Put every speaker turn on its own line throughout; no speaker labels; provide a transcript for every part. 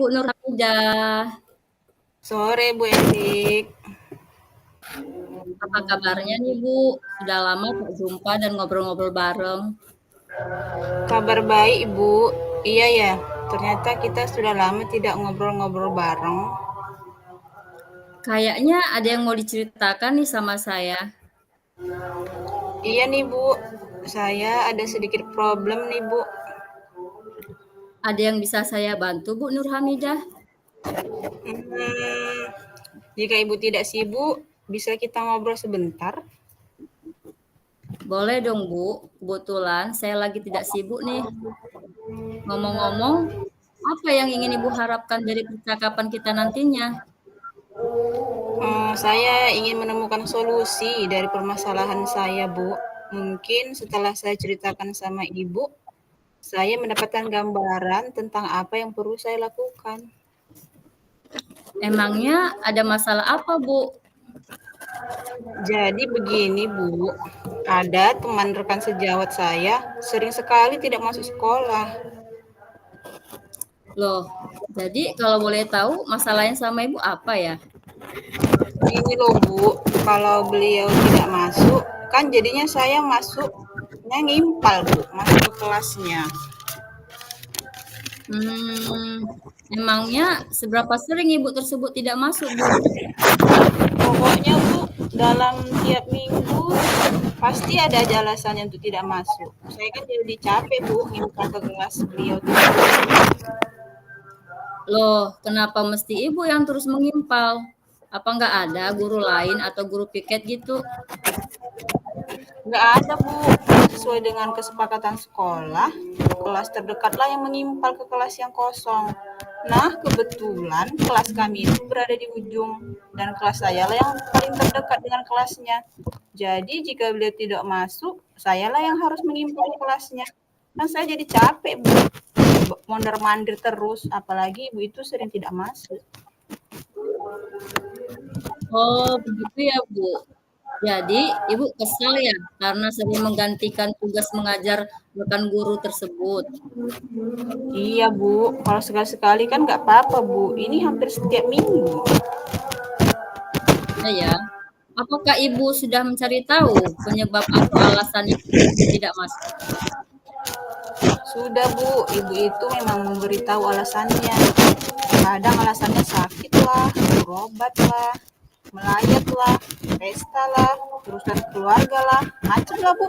Bu Nur Hamidah.
Sore Bu Edik.
Apa kabarnya nih Bu? Sudah lama tak jumpa dan ngobrol-ngobrol bareng.
Kabar baik Ibu. Iya ya, ternyata kita sudah lama tidak ngobrol-ngobrol bareng.
Kayaknya ada yang mau diceritakan nih sama saya.
Iya nih Bu, saya ada sedikit problem nih Bu.
Ada yang bisa saya bantu Bu Nur Hamidah?
Hmm, jika Ibu tidak sibuk, bisa kita ngobrol sebentar?
Boleh dong Bu, kebetulan saya lagi tidak sibuk nih. Ngomong-ngomong, apa yang ingin Ibu harapkan dari percakapan kita nantinya?
Saya ingin menemukan solusi dari permasalahan saya Bu. Mungkin setelah saya ceritakan sama Ibu, saya mendapatkan gambaran tentang apa yang perlu saya lakukan.
Emangnya ada masalah apa Bu?
Jadi begini Bu, ada teman rekan sejawat saya sering sekali tidak masuk sekolah.
Loh, jadi kalau boleh tahu masalahnya sama Ibu apa ya?
Ini loh Bu, kalau beliau tidak masuk, kan jadinya saya masuknya ngimpal Bu, masuk ke kelasnya.
Emangnya seberapa sering Ibu tersebut tidak masuk, Bu?
Pokoknya Bu, dalam tiap minggu pasti ada aja alasannya untuk tidak masuk. Saya kan jadi capek Bu, ngimpal ke kelas beliau.
Loh, kenapa mesti Ibu yang terus mengimpal? Apa nggak ada guru lain atau guru piket gitu?
Nggak ada Bu, sesuai dengan kesepakatan sekolah, kelas terdekatlah yang mengimpal ke kelas yang kosong. Nah, kebetulan kelas kami itu berada di ujung, dan kelas saya lah yang paling terdekat dengan kelasnya. Jadi jika beliau tidak masuk, sayalah yang harus mengimpal ke kelasnya. Kan saya jadi capek Bu, mondar-mandir terus, apalagi Ibu itu sering tidak masuk.
Oh, begitu ya, Bu. Jadi, Ibu kesal ya karena sering menggantikan tugas mengajar rekan guru tersebut.
Iya Bu, kalau sekali-sekali kan nggak apa-apa Bu, ini hampir setiap minggu.
Ya ya. Apakah Ibu sudah mencari tahu penyebab atau alasannya tidak masuk?
Sudah Bu, ibu itu memang memberitahu alasannya. Kadang alasannya sakit lah, berobat lah, melayat lah, pesta lah, urusan keluarga lah, macam lah Bu.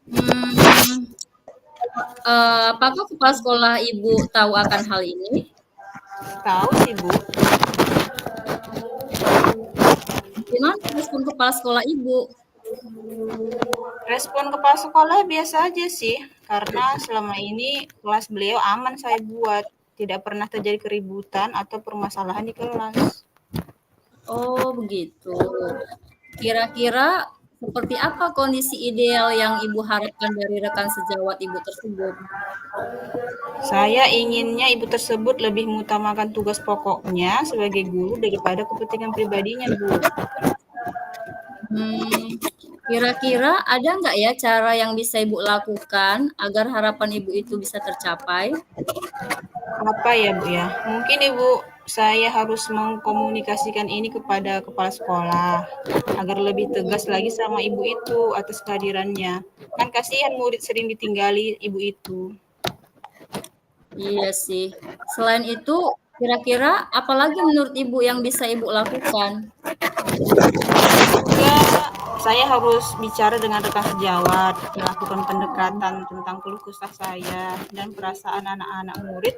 Hmm, apakah kepala sekolah Ibu tahu akan hal ini?
Tahu sih Bu,
Gimana respon kepala sekolah Ibu?
respon kepala sekolah biasa aja sih, karena selama ini kelas beliau aman saya buat. Tidak pernah terjadi keributan atau permasalahan di kelas.
Oh, begitu. Kira-kira seperti apa kondisi ideal yang Ibu harapkan dari rekan sejawat Ibu tersebut?
Saya inginnya ibu tersebut lebih mengutamakan tugas pokoknya sebagai guru daripada kepentingan pribadinya, Bu.
Hmm, kira-kira ada nggak ya cara yang bisa Ibu lakukan agar harapan Ibu itu bisa tercapai?
Apa ya, Bu, ya? Mungkin Ibu saya harus mengkomunikasikan ini kepada kepala sekolah agar lebih tegas lagi sama ibu itu atas kehadirannya. Kan kasihan murid sering ditinggali ibu itu.
Iya sih. Selain itu, kira-kira apalagi menurut Ibu yang bisa Ibu lakukan?
Juga saya harus bicara dengan rekan sejawat, melakukan pendekatan tentang keluh kesah saya dan perasaan anak-anak murid.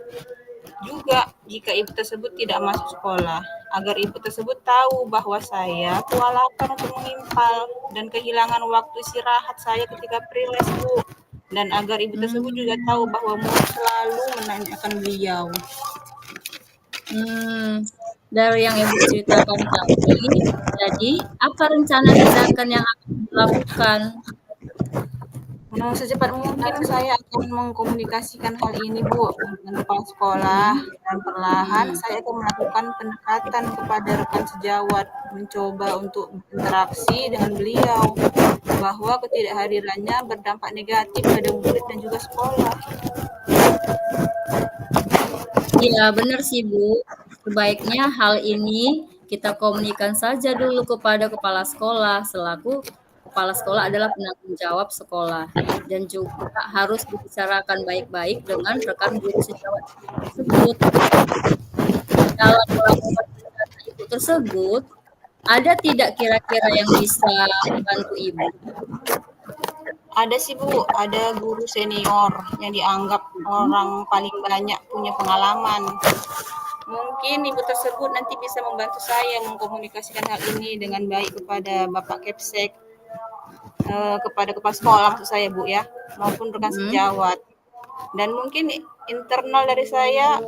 Juga jika ibu tersebut tidak masuk sekolah, agar ibu tersebut tahu bahwa saya kewalahan untuk mengimpal dan kehilangan waktu istirahat saya ketika priles, Bu. Dan agar ibu tersebut juga
Hmm,
tahu bahwa murid selalu menanyakan beliau.
hmm, dari yang Ibu ceritakan tadi, jadi apa rencana tindakan yang akan dilakukan?
Secepat mungkin saya akan mengkomunikasikan hal ini, Bu, dengan kepala sekolah,
Hmm,
dan perlahan
hmm.
saya akan melakukan pendekatan kepada rekan sejawat, mencoba untuk berinteraksi dengan beliau, bahwa ketidakhadirannya berdampak negatif pada murid dan juga sekolah.
Iya, benar sih, Bu. Sebaiknya hal ini kita komunikasikan saja dulu kepada kepala sekolah, selaku kepala sekolah adalah penanggung jawab sekolah. Dan juga harus dibicarakan baik-baik dengan rekan guru sejawat ibu tersebut. Dalam melakukan rencana ibu tersebut, ada tidak kira-kira yang bisa membantu ibu?
Ada sih Bu, ada guru senior yang dianggap orang paling banyak punya pengalaman. Mungkin ibu tersebut nanti bisa membantu saya mengkomunikasikan hal ini dengan baik kepada Bapak Kepsek, kepada kepala sekolah maksud saya Bu ya, maupun rekan
Mhm.
sejawat. Dan mungkin internal dari saya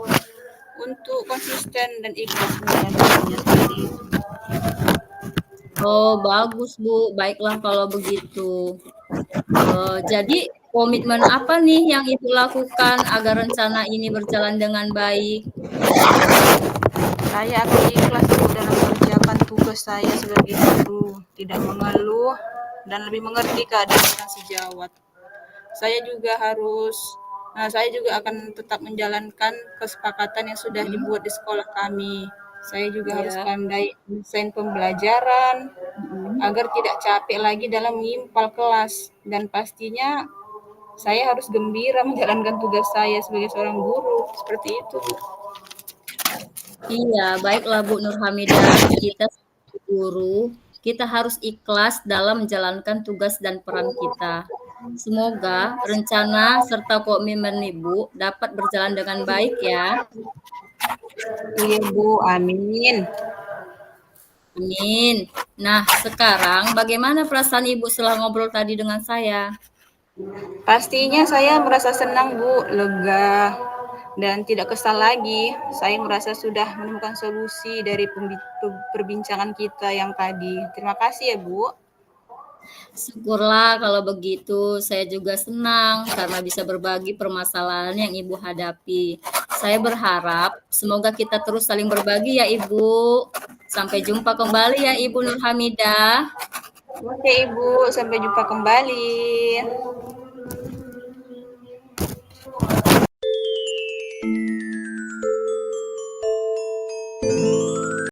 untuk konsisten dan ikhlas menjalankannya seperti itu.
Oh, bagus, Bu. Baiklah kalau begitu. Jadi komitmen apa nih yang Ibu lakukan agar rencana ini berjalan dengan baik?
Saya akan ikhlas Bu dalam mengerjakan tugas saya sebagai guru, tidak mengeluh dan lebih mengerti keadaan rekan sejawat. Saya juga akan tetap menjalankan kesepakatan yang sudah dibuat di sekolah kami. Saya juga harus
Iya.
pandai desain pembelajaran
Mhm.
agar tidak capek lagi dalam mengimpal kelas, dan pastinya saya harus gembira menjalankan tugas saya sebagai seorang guru. Seperti itu, Bu.
Iya, baiklah Bu Nurhamidah, kita sebagai guru, kita harus ikhlas dalam menjalankan tugas dan peran kita. Semoga rencana serta komitmen Ibu dapat berjalan dengan baik ya.
Iya, Bu. Amin.
Amin. Nah, sekarang bagaimana perasaan Ibu setelah ngobrol tadi dengan saya?
Pastinya saya merasa senang, Bu, lega, dan tidak kesal lagi. Saya merasa sudah menemukan solusi dari perbincangan kita yang tadi. Terima kasih ya, Bu.
Syukurlah kalau begitu. Saya juga senang karena bisa berbagi permasalahan yang Ibu hadapi. Saya berharap semoga kita terus saling berbagi ya Ibu. Sampai jumpa kembali ya Ibu Nurhamidah.
Oke, Ibu. Sampai jumpa kembali.